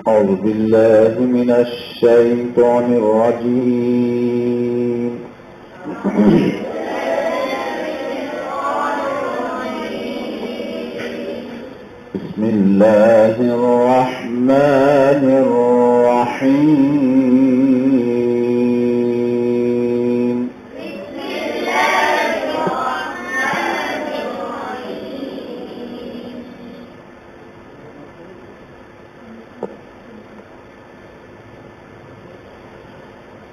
أعوذ بالله من الشيطان الرجيم. بسم الله الرحمن الرحيم.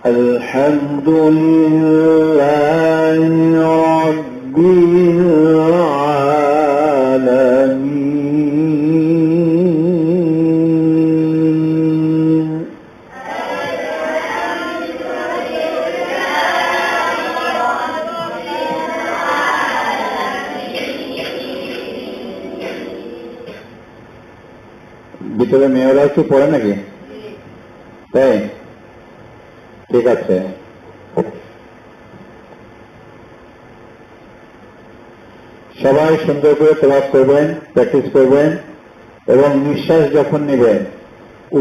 الحمد لله رب العالمين. ভিতরে মেয়েরা একটু পড়ে নাকি? তাই ঠিক আছে। সবাই সুন্দর করে তেলাওয়াত করবেন, প্র্যাকটিস করবেন এবং নিঃশ্বাস যখন নেবেন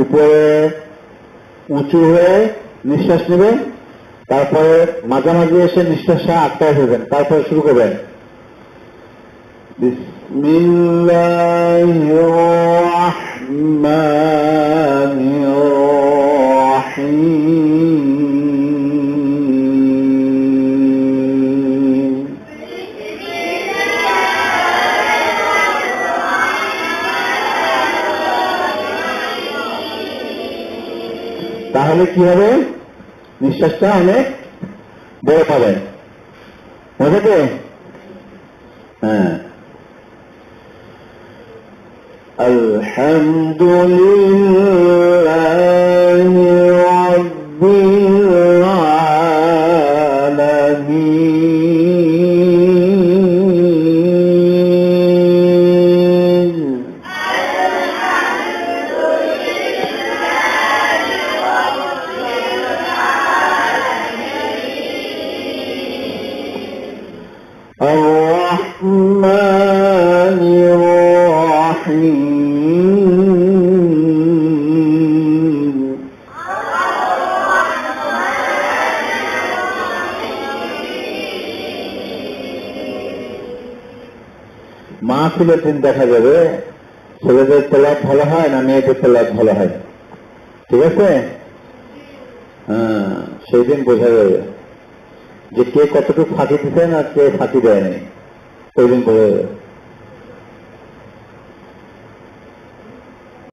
উপরে উঁচু হয়ে নিঃশ্বাস নেবেন, তারপরে মাঝামাঝি এসে নিঃশ্বাসটা আটকায় ফেলবেন, তারপরে শুরু করবেন। বিসমিল্লাহির রাহমানির রাহিম। তাহলে কি হবে? নিঃশ্বাসটা অনেক বড় পাবেন, বুঝতে? হ্যাঁ। আলহামদুলিল্লাহি রাব্বিল আলামিন। الرحمن الرحيم. মাহফিলের দিন দেখা যাবে ছেলেদের তেলাওয়াত ভালো হয় না মেয়েদের তেলাওয়াত ভালো হয়, ঠিক আছে? হ্যাঁ, সেই দিন বোঝা যাবে যে কে কতটুকু ফাঁকি দিতেন আর কে ফাঁকি দেয়নি, ওই দিন বোঝা যাবে।